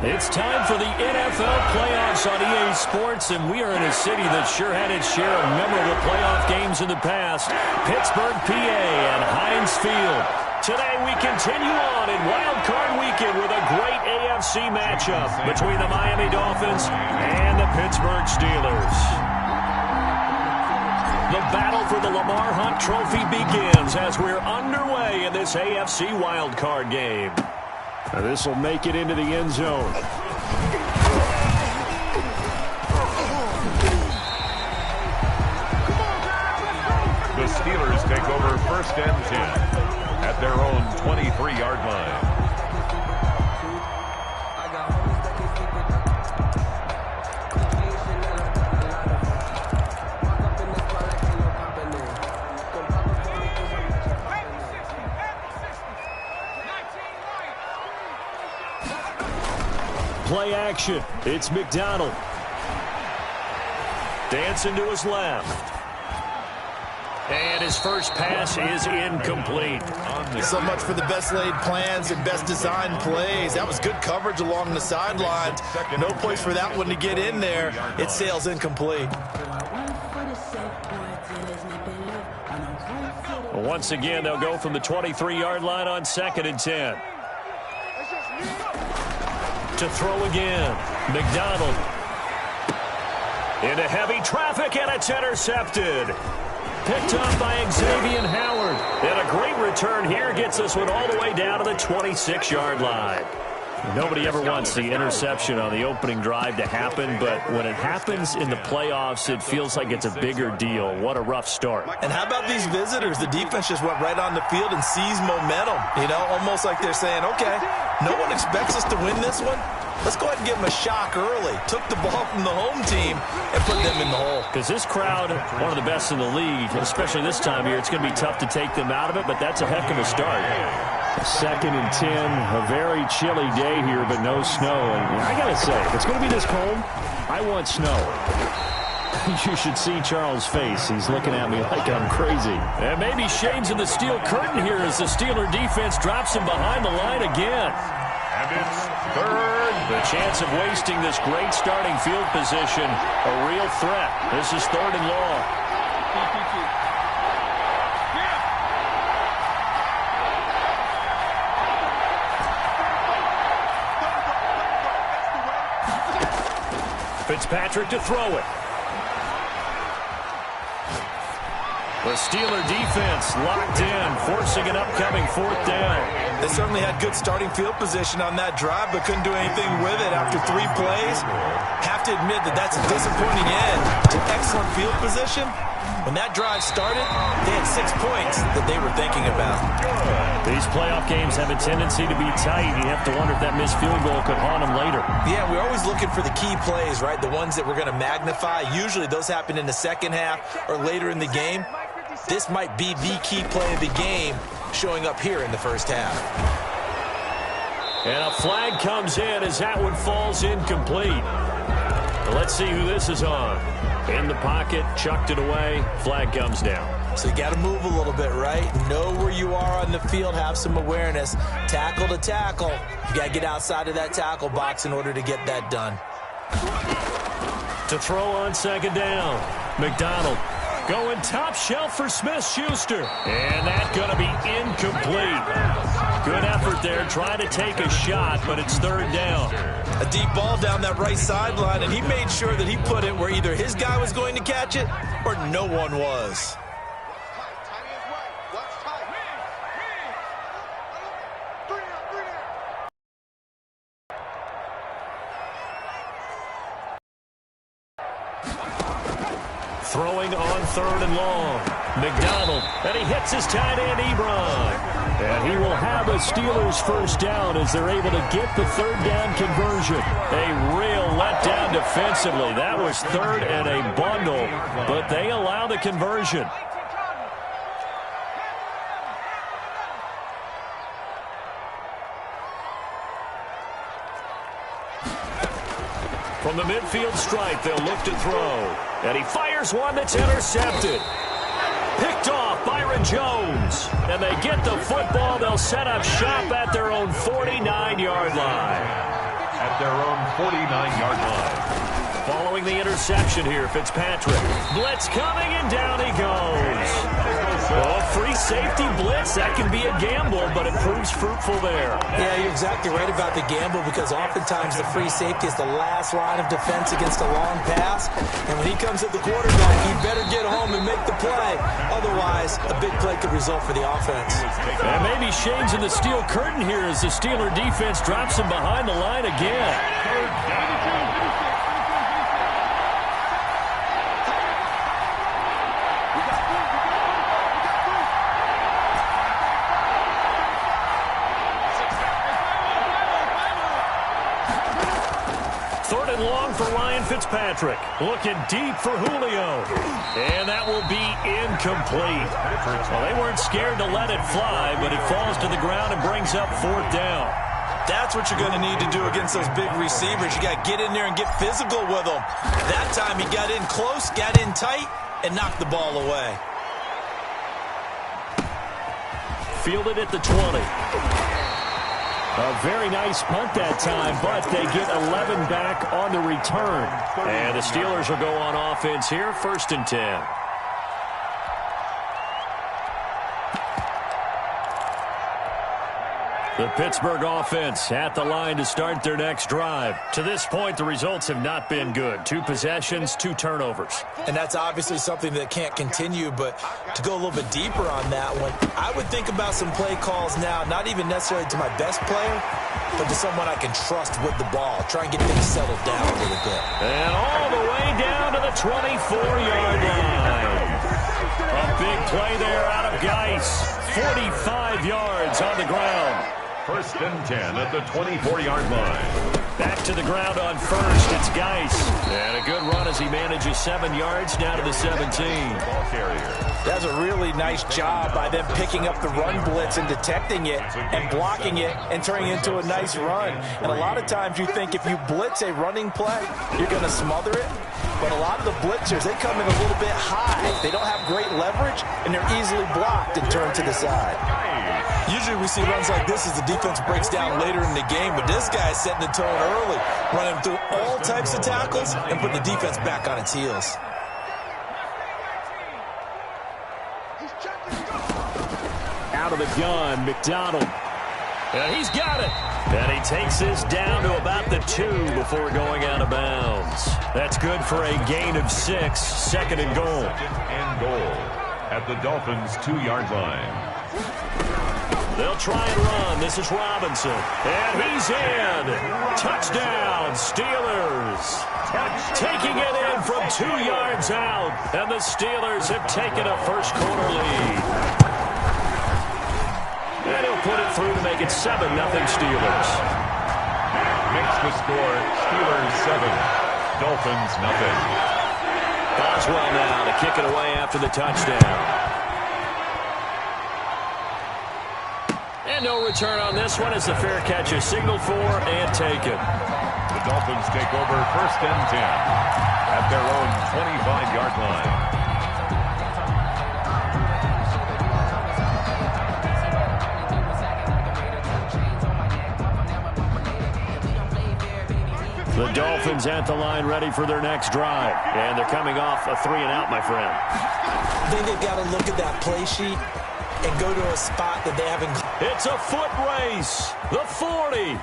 It's time for the NFL playoffs on EA Sports, and we are in a city that sure had its share of memorable playoff games in the past. Pittsburgh, PA, and Heinz Field. Today we continue on in Wild Card Weekend with a great AFC matchup between the Miami Dolphins and the Pittsburgh Steelers. The battle for the Lamar Hunt Trophy begins as we're underway in this AFC Wild Card game. This will make it into the end zone. The Steelers take over first and 10 at their own 23-yard line. Play action. It's McDonald. Dancing to his left. And his first pass is incomplete. So much for the best laid plans and best designed plays. That was good coverage along the sidelines. No place for that one to get in there. It sails incomplete. Once again, they'll go from the 23-yard line on 2nd and 10. To throw again. McDonald. Into heavy traffic, and it's intercepted. Picked up by Xavier Howard. And a great return here gets this one all the way down to the 26-yard line. Nobody ever wants the interception on the opening drive to happen, but when it happens in the playoffs, it feels like it's a bigger deal. What a rough start. And how about these visitors? The defense just went right on the field and seized momentum. You know, almost like they're saying, okay, no one expects us to win this one. Let's go ahead and give them a shock early. Took the ball from the home team and put them in the hole. Because this crowd, one of the best in the league, especially this time of year, it's going to be tough to take them out of it, but that's a heck of a start. 2nd and 10, a very chilly day here, but no snow. And I got to say, if it's going to be this cold, I want snow. You should see Charles' face. He's looking at me like I'm crazy. And maybe shades of the steel curtain here as the Steeler defense drops him behind the line again. And it's 3rd. The chance of wasting this great starting field position, a real threat. This is 3rd and long. Fitzpatrick to throw it. The Steeler defense locked in, forcing an upcoming 4th down. They certainly had good starting field position on that drive, but couldn't do anything with it after 3 plays. Have to admit that that's a disappointing end to excellent field position. When that drive started, they had 6 points that they were thinking about. These playoff games have a tendency to be tight. You have to wonder if that missed field goal could haunt them later. Yeah, we're always looking for the key plays, right? The ones that we're going to magnify. Usually those happen in the second half or later in the game. This might be the key play of the game showing up here in the first half. And a flag comes in as that one falls incomplete. Let's see who this is on. In the pocket, chucked it away, flag comes down. So you got to move a little bit, right? Know where you are on the field, have some awareness. Tackle to tackle. You got to get outside of that tackle box in order to get that done. To throw on 2nd down. McDonald going top shelf for Smith-Schuster. And that's going to be incomplete. Good effort there, trying to take a shot, but it's 3rd down. A deep ball down that right sideline, and he made sure that he put it where either his guy was going to catch it or no one was. Throwing on 3rd and long. McDonald, and he hits his tight end, Ebron. And he will have a Steelers first down as they're able to get the 3rd down conversion. A real letdown defensively. That was 3rd and a bundle, but they allow the conversion. From the midfield stripe, they'll look to throw. And he fires one that's intercepted. Picked off Byron Jones. And they get the football. They'll set up shop at their own 49-yard line. at their own 49-yard line. Following the interception here, Fitzpatrick. Blitz coming, and down he goes. Oh, free safety blitz. That can be a gamble, but it proves fruitful there. Yeah, you're exactly right about the gamble, because oftentimes the free safety is the last line of defense against a long pass. And when he comes at the quarterback, he better get home and make the play. Otherwise, a big play could result for the offense. And maybe shades in the steel curtain here as the Steeler defense drops him behind the line again. For Ryan Fitzpatrick, looking deep for Julio, and that will be incomplete. Well, they weren't scared to let it fly, but it falls to the ground and brings up 4th down. That's what you're going to need to do against those big receivers. You got to get in there and get physical with them. That time he got in close, got in tight, and knocked the ball away. Fielded at the 20. A very nice punt that time, but they get 11 back on the return. And the Steelers will go on offense here, 1st and 10. The Pittsburgh offense at the line to start their next drive. To this point, the results have not been good. 2 possessions, 2 turnovers. And that's obviously something that can't continue, but to go a little bit deeper on that one, I would think about some play calls now, not even necessarily to my best player, but to someone I can trust with the ball. Try and get things settled down a little bit. And all the way down to the 24-yard line. A big play there out of Geis. 45 yards on the ground. 1st and 10 at the 24-yard line. Back to the ground on 1st. It's Geis. And a good run as he manages 7 yards down to the 17. Ball carrier. That's a really nice job by them picking up the run blitz and detecting it and blocking it and turning it into a nice run. And a lot of times you think if you blitz a running play, you're going to smother it. But a lot of the blitzers, they come in a little bit high. They don't have great leverage, and they're easily blocked and turned to the side. Usually we see runs like this as the defense breaks down later in the game, but this guy is setting the tone early, running through all types of tackles and putting the defense back on its heels. Out of the gun, McDonald. And he's got it. And he takes this down to about the 2 before going out of bounds. That's good for a gain of 6, 2nd and goal. 2nd and goal at the Dolphins' 2-yard line. They'll try and run. This is Robinson. And he's in. Touchdown, Steelers. Taking it in from 2 yards out. And the Steelers have taken a first-quarter lead. And he'll put it through to make it 7-0 Steelers. Makes the score Steelers 7, Dolphins 0. Boswell now to kick it away after the touchdown. And no return on this one as the fair catch is signaled for and taken. The Dolphins take over 1st and 10 at their own 25-yard line. The Dolphins at the line ready for their next drive. And they're coming off a 3-and-out, my friend. I think they've got to look at that play sheet and go to a spot that they haven't. It's a foot race. The 40,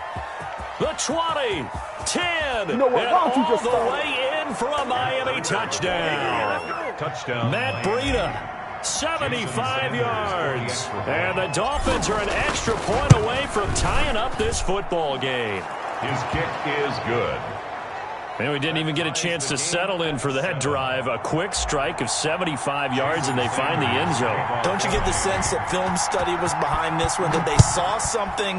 the 20, 10, you know what? and Why don't you all just the way in for a Miami touchdown. Touchdown. Matt Breida, 75 yards. And the Dolphins are an extra point away from tying up this football game. His kick is good. And we didn't even get a chance to settle in for that drive. A quick strike of 75 yards, and they find the end zone. Don't you get the sense that film study was behind this one, that they saw something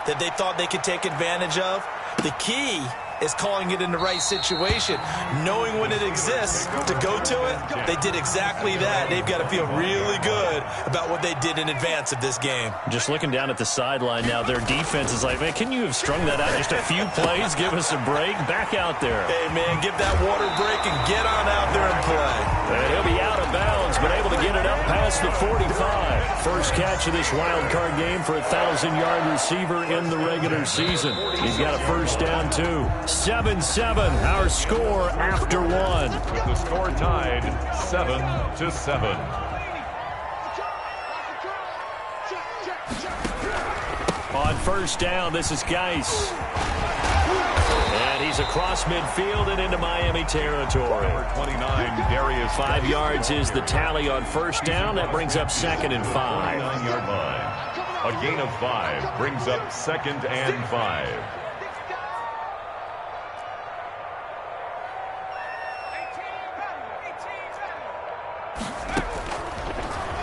that they thought they could take advantage of? The key is calling it in the right situation. Knowing when it exists to go to it, they did exactly that. They've got to feel really good about what they did in advance of this game. Just looking down at the sideline now, their defense is like, man, can you have strung that out just a few plays? Give us a break. Back out there. Hey, man, give that water break and get on out there and play. And he'll be out of bounds, but able to get it up past the 45. First catch of this wild card game for a 1,000-yard receiver in the regular season. He's got a first down, too. 7-7, our score after one. With the score tied 7-7. On first down, this is Geis. And he's across midfield and into Miami territory. Number 29, Darius. 5 yards is the tally on first down. That brings up 2nd and 5. 9-yard line. A gain of 5 brings up 2nd and 5.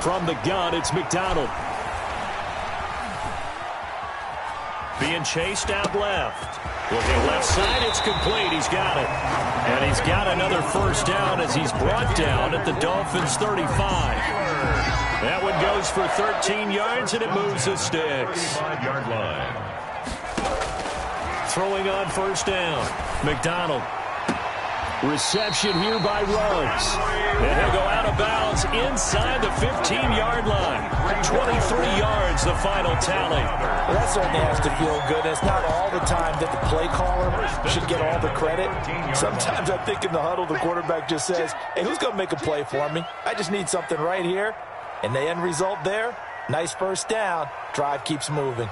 From the gun, it's McDonald. Being chased out left. Looking left side, it's complete. He's got it. And he's got another first down as he's brought down at the Dolphins' 35. That one goes for 13 yards, and it moves the sticks. 5-yard line. Throwing on first down. McDonald. Reception here by Ruggs. And he'll go out of bounds inside the 15-yard line. 23 yards, the final tally. Well, that certainly has to feel good. It's not all the time that the play caller should get all the credit. Sometimes I think in the huddle, the quarterback just says, hey, who's going to make a play for me? I just need something right here. And the end result there, nice first down. Drive keeps moving.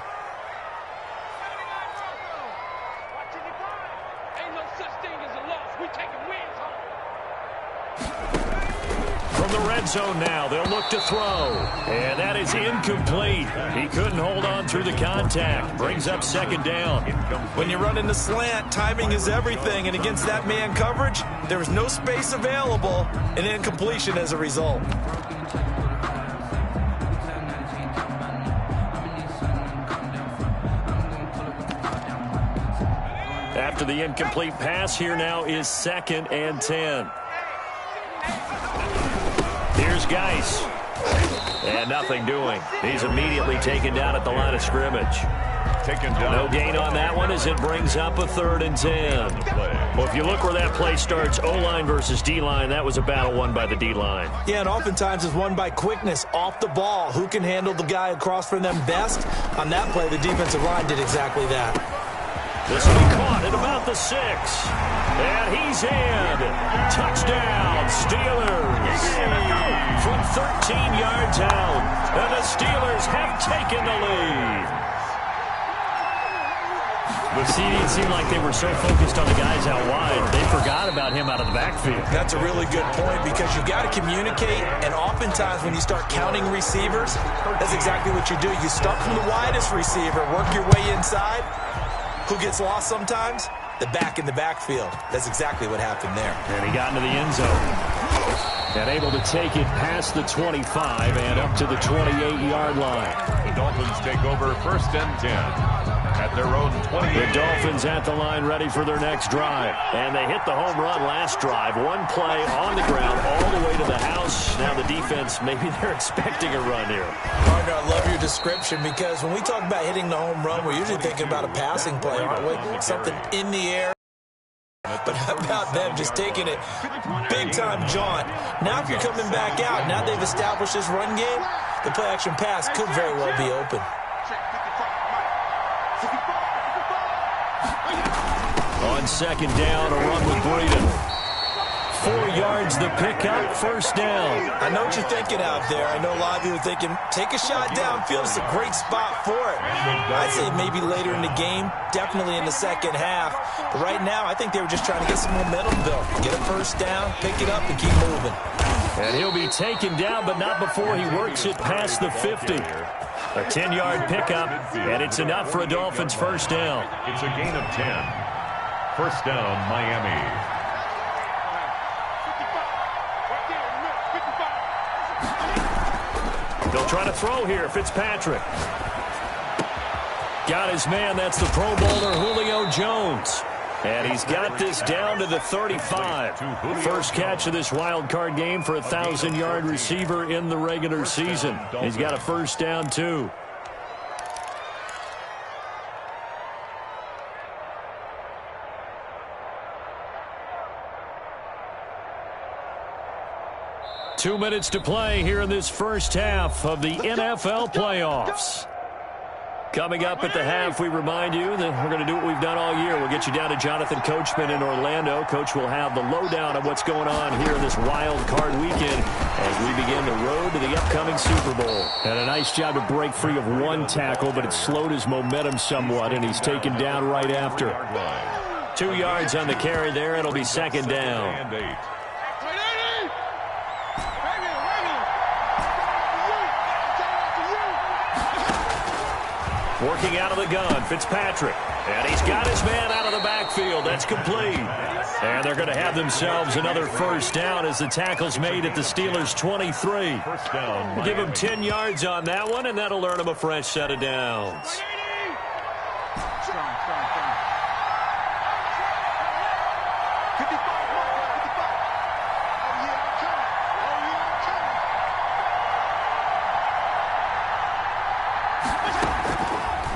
The red zone now. They'll look to throw. And that is incomplete. He couldn't hold on through the contact. Brings up 2nd down. When you're running the slant, timing is everything. And against that man coverage, there was no space available. And incompletion as a result. After the incomplete pass, here now is 2nd and 10. Here's Geis. And nothing doing. He's immediately taken down at the line of scrimmage. Taken down. No gain on that one as it brings up a 3rd and 10. Well, if you look where that play starts, O-line versus D-line, that was a battle won by the D-line. Yeah, and oftentimes it's won by quickness off the ball. Who can handle the guy across from them best? On that play, the defensive line did exactly that. This will be caught at about the 6. And he's in. Touchdown, Steelers. From 13 yards out. And the Steelers have taken the lead. See, it seemed like they were so focused on the guys out wide, they forgot about him out of the backfield. That's a really good point because you got to communicate, and oftentimes when you start counting receivers, that's exactly what you do. You start from the widest receiver, work your way inside. Who gets lost sometimes? The back in the backfield. That's exactly what happened there. And he got into the end zone. And able to take it past the 25 and up to the 28-yard line. The Dolphins take over 1st and 10. At their own 28. The Dolphins at the line ready for their next drive. And they hit the home run last drive. One play on the ground all the way to the house. Now the defense, maybe they're expecting a run here. Partner, I love your description because when we talk about hitting the home run, we're usually thinking about a passing play, aren't we? Something in the air. But how about them just taking it big-time jaunt? Now if you're coming back out, now they've established this run game, the play-action pass could very well be open. On 2nd down, a run with Breeden. 4 yards the pickup, first down. I know what you're thinking out there. I know a lot of you are thinking, take a shot downfield. It's a great spot for it. I'd say maybe later in the game, definitely in the second half. But right now, I think they were just trying to get some momentum built. Get a first down, pick it up, and keep moving. And he'll be taken down, but not before he works it past the 50. A 10-yard pickup, and it's enough for a Dolphins first down. It's a gain of 10. First down, Miami. They'll try to throw here, Fitzpatrick. Got his man, that's the Pro Bowler Julio Jones. And he's got this down to the 35. First catch of this wild card game for a 1,000-yard receiver in the regular season. He's got a first down, too. Two minutes to play here in this first half of the NFL playoffs. Coming up at the half, we remind you that we're going to do what we've done all year. We'll get you down to Jonathan Coachman in Orlando. Coach will have the lowdown of what's going on here in this wild card weekend as we begin the road to the upcoming Super Bowl. And a nice job to break free of one tackle, but it slowed his momentum somewhat, and he's taken down right after. 2 yards on the carry there. It'll be second down. Working out of the gun, Fitzpatrick. And he's got his man out of the backfield. That's complete. And they're going to have themselves another first down as the tackle's made at the Steelers' 23. First down. We'll give them 10 yards on that one, and that'll earn them a fresh set of downs.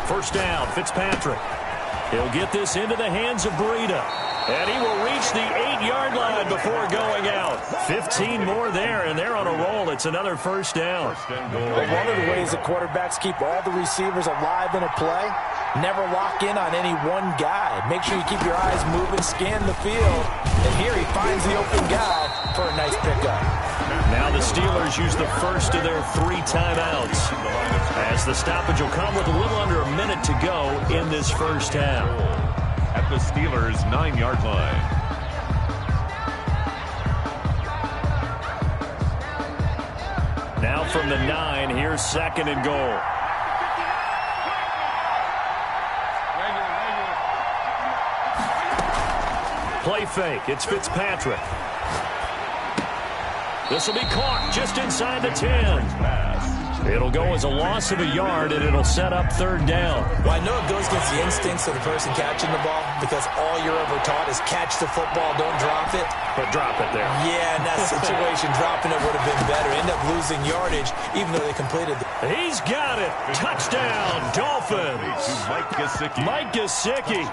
First down, Fitzpatrick. He'll get this into the hands of Breida. And he will reach the 8-yard line before going out. 15 more there, and they're on a roll. It's another first down. One of the ways that quarterbacks keep all the receivers alive in a play, never lock in on any one guy. Make sure you keep your eyes moving, scan the field. And here he finds the open guy for a nice pickup. Now the Steelers use the first of their 3 timeouts, as the stoppage will come with a little under a minute to go in this first half. At the Steelers' 9-yard line. Now from the 9, here's second and goal. Play fake, it's Fitzpatrick. This will be caught just inside the 10. It'll go as a loss of a yard, and it'll set up third down. Well, I know it goes against the instincts of the person catching the ball because all you're ever taught is catch the football, don't drop it. But drop it there. Yeah, in that situation, dropping it would have been better. End up losing yardage, even though they completed the... He's got it. Touchdown, Dolphins. Mike Gesicki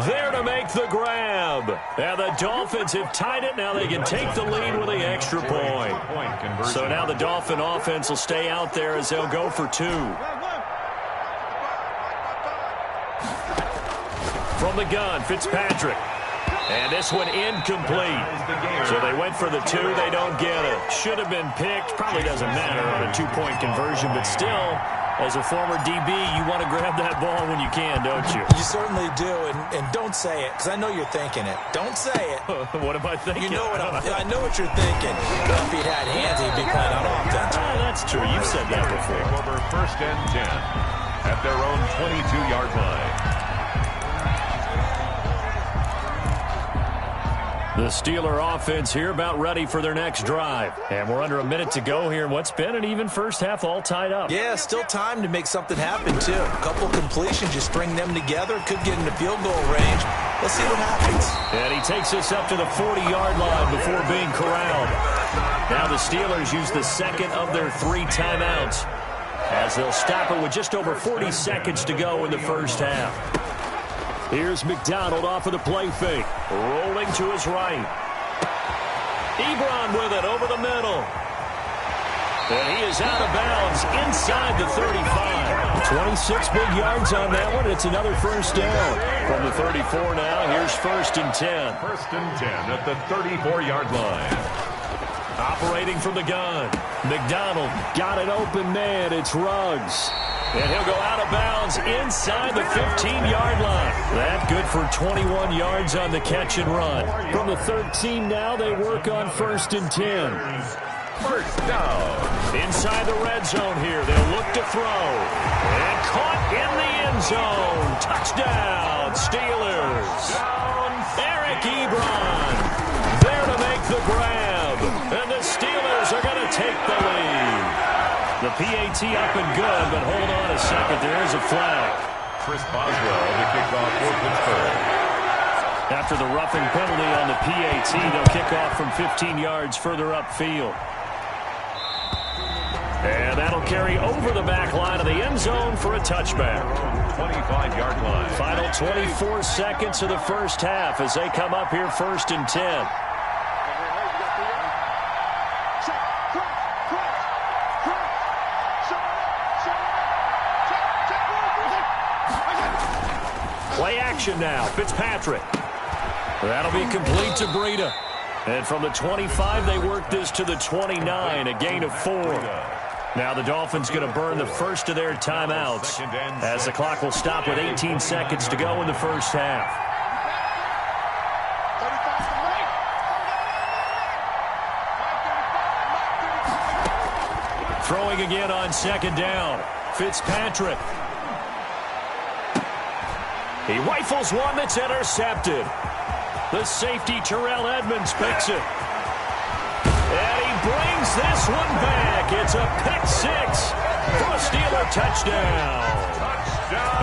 there to make the grab. And the Dolphins have tied it. Now they can take the lead with the extra point. So now the Dolphin offense will stay out there as they'll go for 2. From the gun, Fitzpatrick. And this one incomplete. So they went for the 2. They don't get it. Should have been picked. Probably doesn't matter on a 2-point conversion. But still, as a former DB, you want to grab that ball when you can, don't you? You certainly do. And don't say it, because I know you're thinking it. Don't say it. What am I thinking? You know what I know what you're thinking. Well, if he'd had hands, he'd be playing on offense. That's true. You've said that before. Over first and 10 at their own 22-yard line. The Steeler offense here about ready for their next drive. And we're under a minute to go here in what's been an even first half, all tied up. Yeah, still time to make something happen, too. A couple completions, just string them together. Could get into field goal range. Let's see what happens. And he takes us up to the 40-yard line before being corralled. Now the Steelers use the second of their 3 timeouts, as they'll stop it with just over 40 seconds to go in the first half. Here's McDonald off of the play fake. Rolling to his right. Ebron with it over the middle. And he is out of bounds inside the 35. 26 big yards on that one. It's another first down. From the 34 now, here's first and 10. First and 10 at the 34-yard line. Operating from the gun. McDonald got an open man. It's Ruggs. And he'll go out of bounds inside the 15-yard line. That good for 21 yards on the catch and run. From the 13 now, they work on first and 10. First down. Inside the red zone here. They'll look to throw. And caught in the end zone. Touchdown, Steelers. Eric Ebron there to make the grab. And the Steelers are going to take the lead. The PAT up and good, but hold on a second. There is a flag. Chris Boswell to kick off for Pittsburgh. After the roughing penalty on the PAT, they'll kick off from 15 yards further upfield. And that'll carry over the back line of the end zone for a touchback. 25-yard line. Final 24 seconds of the first half as they come up here 1st and 10. Play action now. Fitzpatrick. That'll be complete to Breida. And from the 25, they work this to the 29, a gain of 4. Now the Dolphins going to burn the first of their timeouts as the clock will stop with 18 seconds to go in the first half. Throwing again on 2nd down. Fitzpatrick. He rifles one that's intercepted. The safety, Terrell Edmonds, picks it. And he brings this one back. It's a pick 6 for a Steeler touchdown.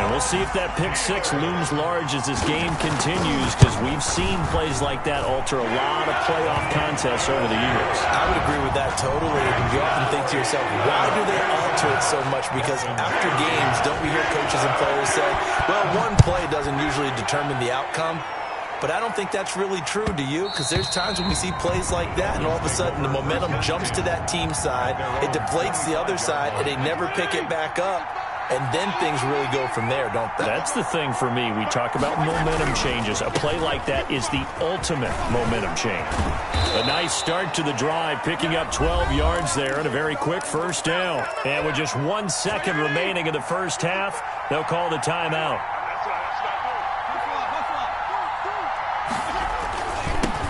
And we'll see if that pick 6 looms large as this game continues, because we've seen plays like that alter a lot of playoff contests over the years. I would agree with that totally. You often think to yourself, why do they alter it so much? Because after games, don't we hear coaches and players say, well, one play doesn't usually determine the outcome? But I don't think that's really true, do you? Because there's times when we see plays like that, and all of a sudden the momentum jumps to that team side, it deflates the other side, and they never pick it back up. And then things really go from there, don't they? That's the thing for me. We talk about momentum changes. A play like that is the ultimate momentum change. A nice start to the drive, picking up 12 yards there and a very quick first down. And with just 1 second remaining in the first half, they'll call the timeout.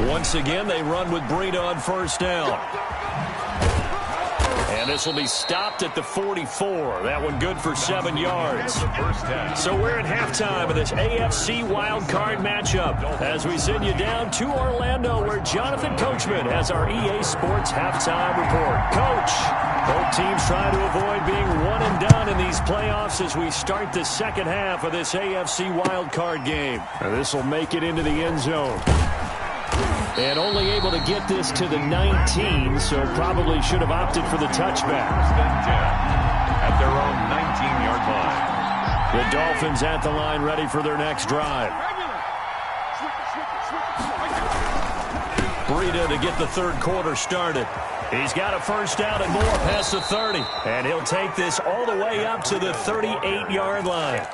Once again, they run with Breida on first down. And this will be stopped at the 44. That one good for 7 yards. So we're at halftime of this AFC wildcard matchup as we send you down to Orlando, where Jonathan Coachman has our EA Sports halftime report. Coach, both teams trying to avoid being one and done in these playoffs as we start the second half of this AFC wildcard game. This will make it into the end zone. And only able to get this to the 19, so probably should have opted for the touchback. At their own 19-yard line. The Dolphins at the line, ready for their next drive. Breida to get the third quarter started. He's got a first down and more past the 30. And he'll take this all the way up to the 38-yard line.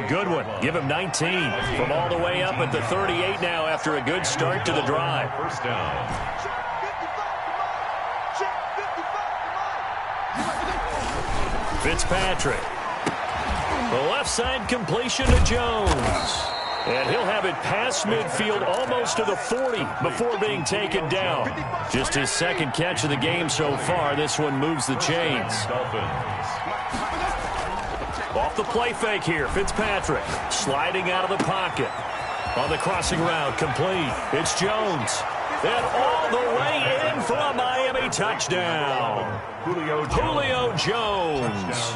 Good one. Give him 19 from all the way up at the 38 now after a good start to the drive. First down. Fitzpatrick. The left side completion to Jones. And he'll have it past midfield almost to the 40 before being taken down. Just his second catch of the game so far. This one moves the chains. Off the play fake here, Fitzpatrick sliding out of the pocket. On the crossing route, complete. It's Jones. And all the way in for a Miami touchdown. Julio Jones.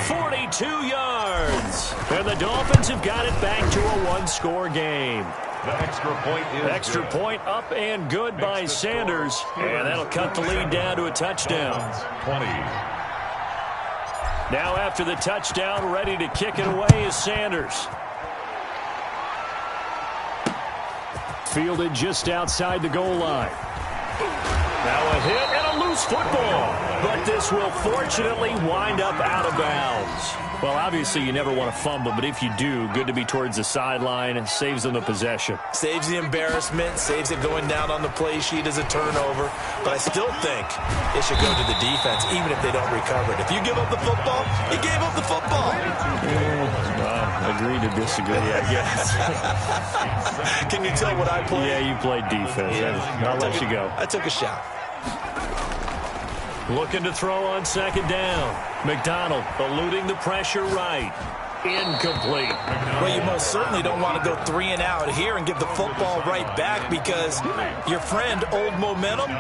42 yards. And the Dolphins have got it back to a one-score game. The extra point up and good by Sanders. And that'll cut the lead down to a touchdown. 20. Now after the touchdown, ready to kick it away is Sanders. Fielded just outside the goal line. Now a hit and a loose football. But this will fortunately wind up out of bounds. Well, obviously you never want to fumble, but if you do, good to be towards the sideline. It saves them the possession. Saves the embarrassment, saves it going down on the play sheet as a turnover. But I still think it should go to the defense, even if they don't recover it. If you give up the football, you gave up the football. Agree to disagree, I guess. Can you tell what I played? Yeah, you played defense. Yeah. I'll let you go. I took a shot. Looking to throw on second down. McDonald eluding the pressure right. Incomplete. Well, you most certainly don't want to go 3 and out here and give the football right back, because your friend, Old Momentum,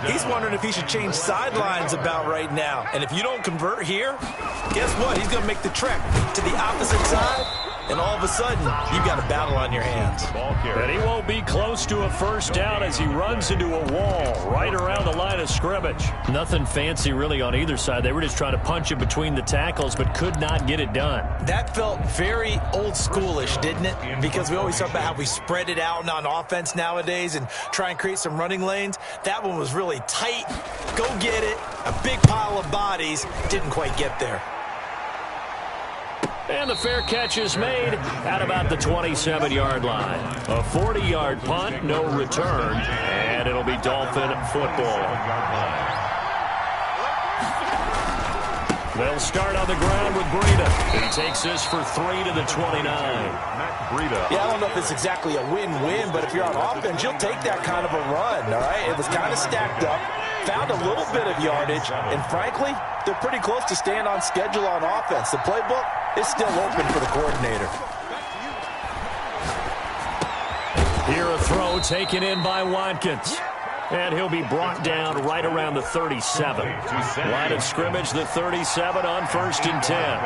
he's wondering if he should change sidelines about right now. And if you don't convert here, guess what? He's going to make the trek to the opposite side and all of a sudden, you've got a battle on your hands. And he won't be close to a first down as he runs into a wall right around the line of scrimmage. Nothing fancy really on either side. They were just trying to punch it between the tackles, but could not get it done. That felt very old schoolish, didn't it? Because we always talk about how we spread it out on offense nowadays and try and create some running lanes. That one was really tight. Go get it. A big pile of bodies. Didn't quite get there. And the fair catch is made at about the 27-yard line. A 40-yard punt, no return, and it'll be Dolphin football. They'll start on the ground with Breida. He takes this for 3 to the 29. Yeah, I don't know if it's exactly a win-win, but if you're on offense, you'll take that kind of a run, all right? It was kind of stacked up, found a little bit of yardage, and frankly, they're pretty close to staying on schedule on offense. The playbook is still open for the coordinator. Here a throw taken in by Watkins. And he'll be brought down right around the 37. Line of scrimmage, the 37 on 1st and 10.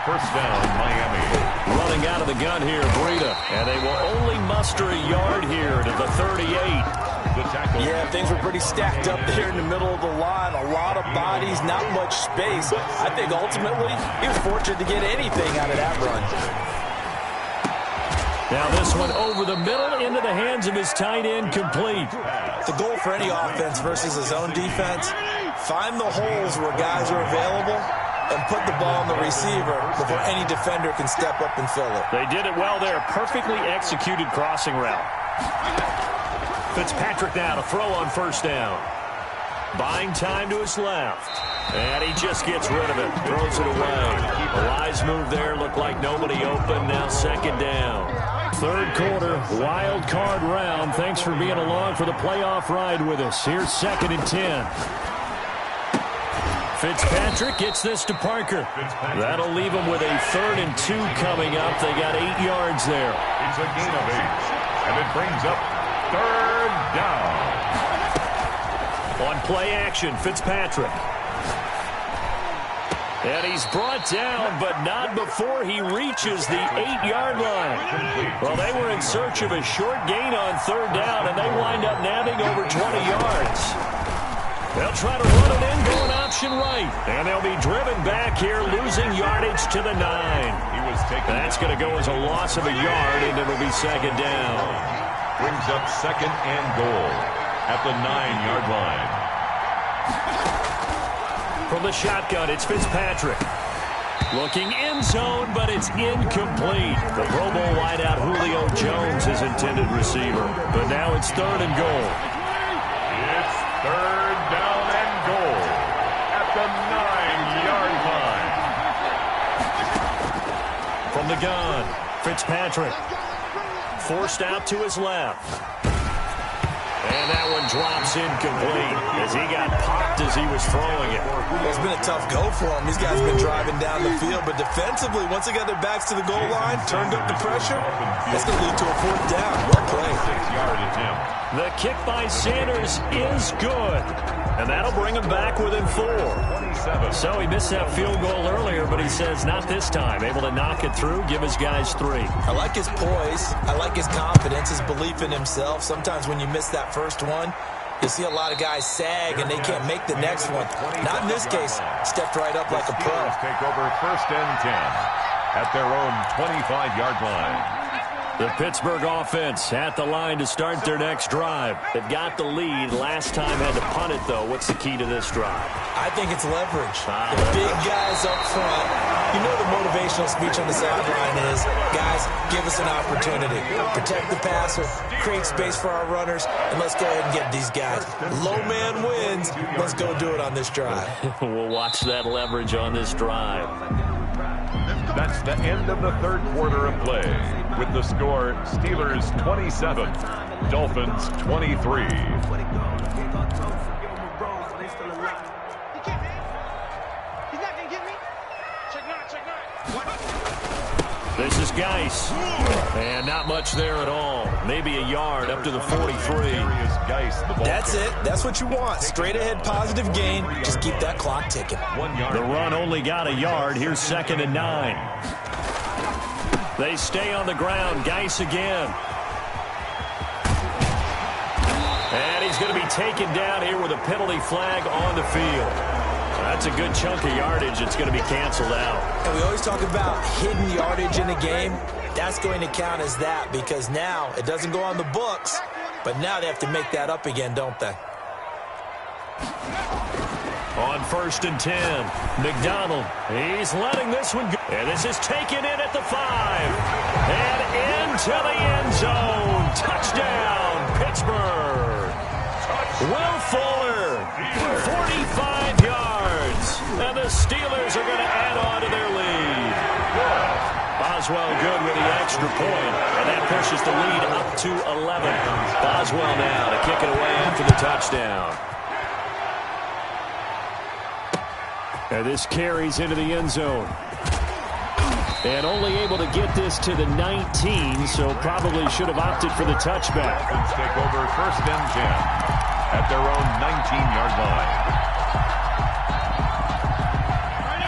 First down, Miami. Running out of the gun here, Breida. And they will only muster a yard here to the 38. Yeah, things were pretty stacked up there in the middle of the line. A lot of bodies, not much space. I think ultimately he was fortunate to get anything out of that run. Now this one over the middle into the hands of his tight end, complete. The goal for any offense versus his own defense, find the holes where guys are available and put the ball on the receiver before any defender can step up and fill it. They did it well there. Perfectly executed crossing route. Fitzpatrick now to throw on 1st down. Buying time to his left. And he just gets rid of it. Throws it away. A wise move there. Looked like nobody open. Now 2nd down. 3rd quarter, wild card round. Thanks for being along for the playoff ride with us. Here's 2nd and 10. Fitzpatrick gets this to Parker. That'll leave him with a 3rd and 2 coming up. They got 8 yards there. It's a gain of 8. And it brings up 3rd down. On play action, Fitzpatrick. And he's brought down, but not before he reaches the 8-yard line. Well, they were in search of a short gain on 3rd down, and they wind up nabbing over 20 yards. They'll try to run it in, going option right. And they'll be driven back here, losing yardage to the 9. That's going to go as a loss of a yard, and it'll be 2nd down. Brings up 2nd and goal at the 9-yard line. From the shotgun, it's Fitzpatrick. Looking end zone, but it's incomplete. The Pro Bowl wideout Julio Jones is intended receiver. But now it's 3rd and goal. It's 3rd down and goal at the 9-yard line. From the gun, Fitzpatrick. Forced out to his left. And that one drops incomplete as he got popped as he was throwing it. It's been a tough go for him. These guys have been driving down the field, but defensively, once they got their backs to the goal line, turned up the pressure, that's going to lead to a 4th down. Well played. 6-yard attempt. The kick by Sanders is good. And that'll bring him back within 4. So he missed that field goal earlier, but he says not this time. Able to knock it through, give his guys 3. I like his poise. I like his confidence, his belief in himself. Sometimes when you miss that first one, you see a lot of guys sag and they can't make the next one. Not in this case. Stepped right up like a pro. Take over 1st and 10 at their own 25-yard line. The Pittsburgh offense at the line to start their next drive. They've got the lead. Last time had to punt it, though. What's the key to this drive? I think it's leverage. The big guys up front. You know the motivational speech on the sideline is, guys, give us an opportunity. Protect the passer, create space for our runners, and let's go ahead and get these guys. Low man wins. Let's go do it on this drive. We'll watch that leverage on this drive. That's the end of the 3rd quarter of play. With the score, Steelers 27, Dolphins 23. This is Geis. And not much there at all. Maybe a yard up to the 43. That's it. That's what you want. Straight ahead positive gain. Just keep that clock ticking. The run only got a yard. Here's 2nd and 9. They stay on the ground. Geis again. And he's going to be taken down here with a penalty flag on the field. That's a good chunk of yardage. It's going to be canceled out. And we always talk about hidden yardage in a game. That's going to count as that because now it doesn't go on the books, but now they have to make that up again, don't they? On 1st and 10, McDonald, he's letting this one go. And this is taken in at the 5. And into the end zone. Touchdown, Pittsburgh. Will Fuller, 45 yards. And the Steelers are going to add on to their lead. Boswell good with the extra point, and that pushes the lead up to 11. Boswell now to kick it away after the touchdown. And this carries into the end zone. And only able to get this to the 19, so probably should have opted for the touchback. Dolphins take over 1st and 10 at their own 19-yard line.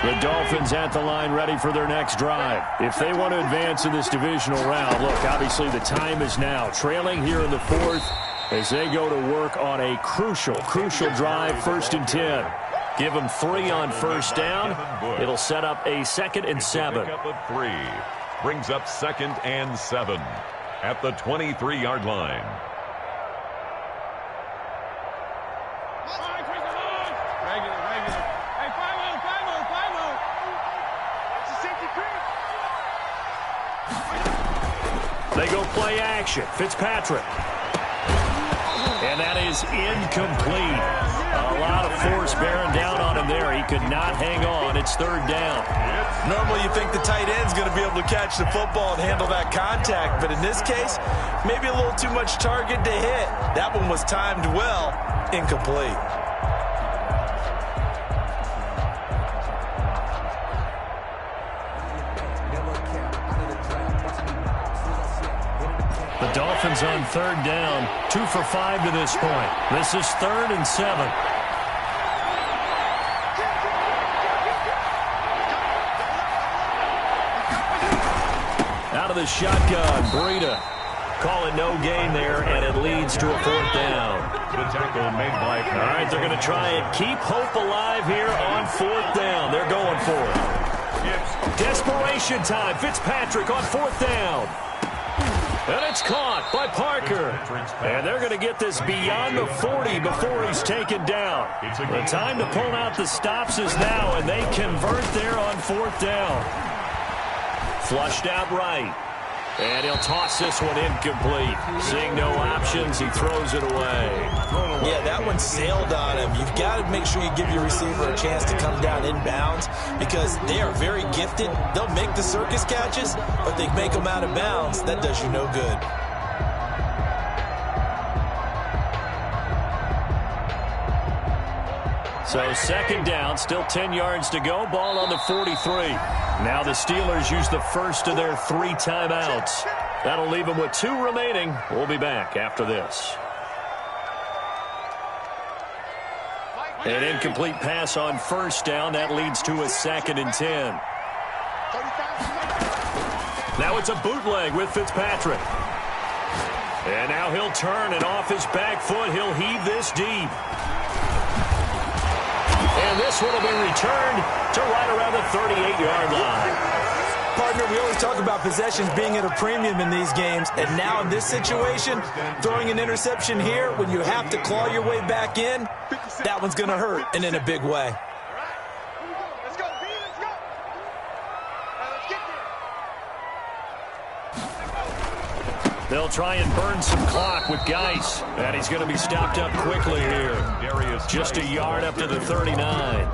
The Dolphins at the line ready for their next drive. If they want to advance in this divisional round, look, obviously the time is now. Trailing here in the 4th as they go to work on a crucial drive, 1st and 10. Give them 3 on 1st down. It'll set up a 2nd and 7. Pick up a 3. Brings up 2nd and 7 at the 23-yard line. They go play action. Fitzpatrick. And that is incomplete. A lot of force bearing down on him there. He could not hang on. It's 3rd down. Normally you think the tight end's going to be able to catch the football and handle that contact, but in this case, maybe a little too much target to hit. That one was timed well. Incomplete. The Dolphins on 3rd down. 2 for 5 to this point. This is 3rd and 7. Out of the shotgun, Breida calling no gain there, and it leads to a 4th down. The tackle made by... All right, they're going to try and keep hope alive here on 4th down. They're going for it. Desperation time. Fitzpatrick on 4th down. And it's caught by Parker. And they're going to get this beyond the 40 before he's taken down. The time to pull out the stops is now, and they convert there on 4th down. Flushed out right. And he'll toss this one incomplete. Seeing no options, he throws it away. Yeah, that one sailed on him. You've got to make sure you give your receiver a chance to come down inbounds because they are very gifted. They'll make the circus catches, but they make them out of bounds. That does you no good. So 2nd down, still 10 yards to go. Ball on the 43. Now the Steelers use the first of their 3 timeouts. That'll leave them with 2 remaining. We'll be back after this. An incomplete pass on 1st down. That leads to a 2nd and 10. Now it's a bootleg with Fitzpatrick. And now he'll turn, and off his back foot, he'll heave this deep. And this one will be returned to right around the 38-yard line. Partner, we always talk about possessions being at a premium in these games, and now in this situation, throwing an interception here when you have to claw your way back in, that one's going to hurt, and in a big way. They'll try and burn some clock with Geis. And he's going to be stopped up quickly here. Just a yard up to the 39.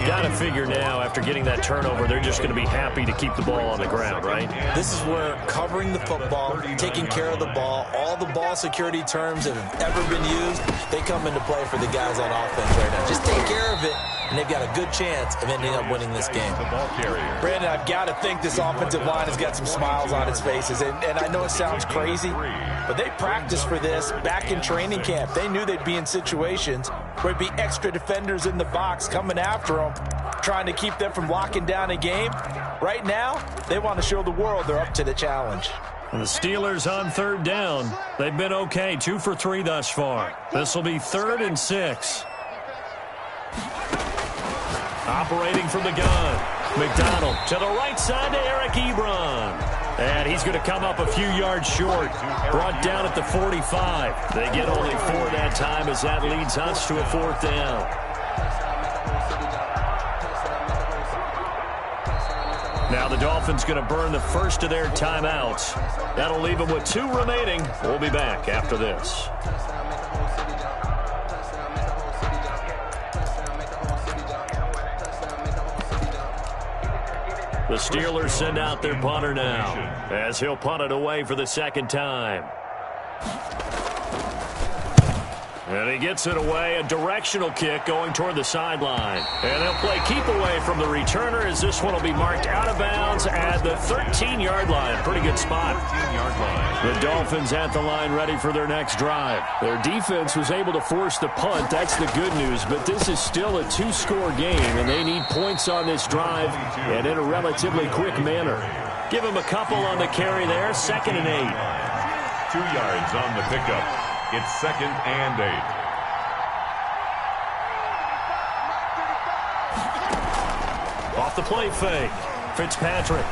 Got to figure now, after getting that turnover, they're just going to be happy to keep the ball on the ground, right? This is where covering the football, taking care of the ball, all the ball security terms that have ever been used, they come into play for the guys on offense right now. Just take care of it, and they've got a good chance of ending up winning this game. Brandon, I've got to think this offensive line has got some smiles on its faces, and I know it sounds crazy, but they practiced for this back in training camp. They knew they'd be in situations where there'd be extra defenders in the box coming after them, trying to keep them from locking down a game. Right now, they want to show the world they're up to the challenge. And the Steelers on third down. They've been okay, 2 for 3 thus far. This will be 3rd and 6. Operating from the gun. McDonald to the right side to Eric Ebron. And he's going to come up a few yards short. Brought down at the 45. They get only 4 that time as that leads us to a 4th down. Now the Dolphins going to burn the first of their timeouts. That'll leave them with 2 remaining. We'll be back after this. The Steelers send out their punter now as he'll punt it away for the 2nd time. And he gets it away, a directional kick going toward the sideline. And they'll play keep away from the returner as this one will be marked out of bounds at the 13-yard line. Pretty good spot. 13-yard line. The Dolphins at the line ready for their next drive. Their defense was able to force the punt. That's the good news. But this is still a 2-score game, and they need points on this drive and in a relatively quick manner. Give them a couple on the carry there, 2nd and 8. 2 yards on the pickup. It's 2nd and 8. Off the play fake. Fitzpatrick.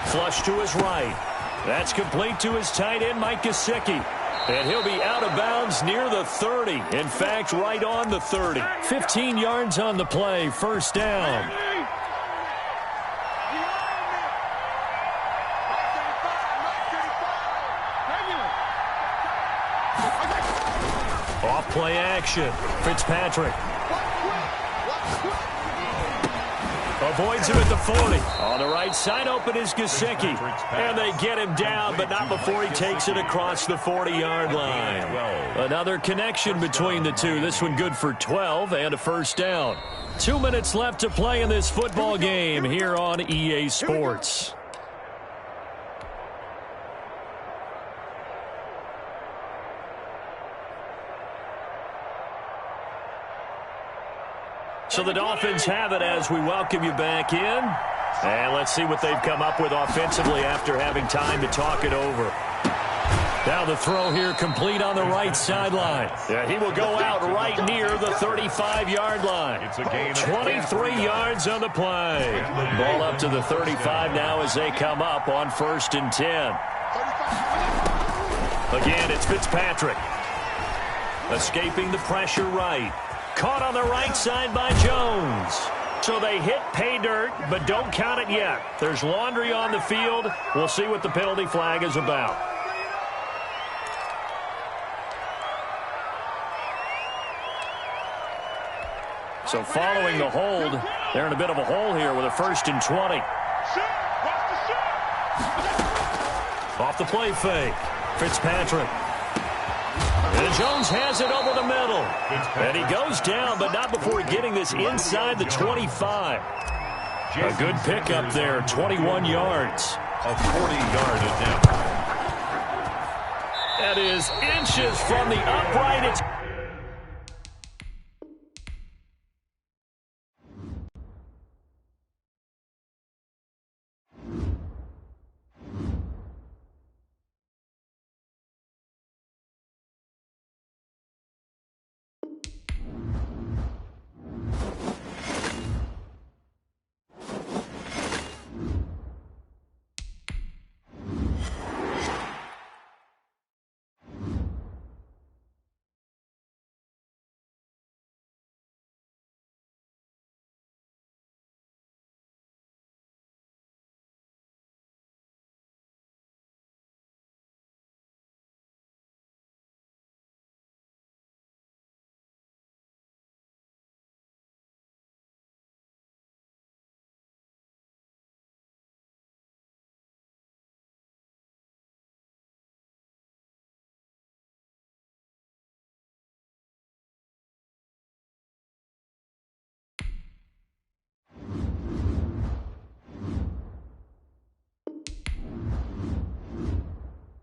Flush to his right. That's complete to his tight end, Mike Gesicki. And he'll be out of bounds near the 30. In fact, right on the 30. 15 yards on the play. 1st down. Off-play action. Fitzpatrick. Avoids him at the 40. On the right side open is Gesicki. And they get him down, but not before he takes it across the 40-yard line. Another connection between the two. This one good for 12 and a 1st down. 2 minutes left to play in this football game here on EA Sports. So the Dolphins have it as we welcome you back in. And let's see what they've come up with offensively after having time to talk it over. Now the throw here complete on the right sideline. Yeah, he will go out right near the 35-yard line. It's a gain 23 yards on the play. Ball up to the 35 now as they come up on 1st and 10. Again, it's Fitzpatrick. Escaping the pressure right. Caught on the right side by Jones. So they hit pay dirt, but don't count it yet. There's laundry on the field. We'll see what the penalty flag is about. So following the hold, they're in a bit of a hole here with a 1st and 20. Off the play fake. Fitzpatrick. And Jones has it over the middle. And he goes down, but not before getting this inside the 25. A good pickup there, 21 yards. A 40-yard attempt. That is inches from the upright. It's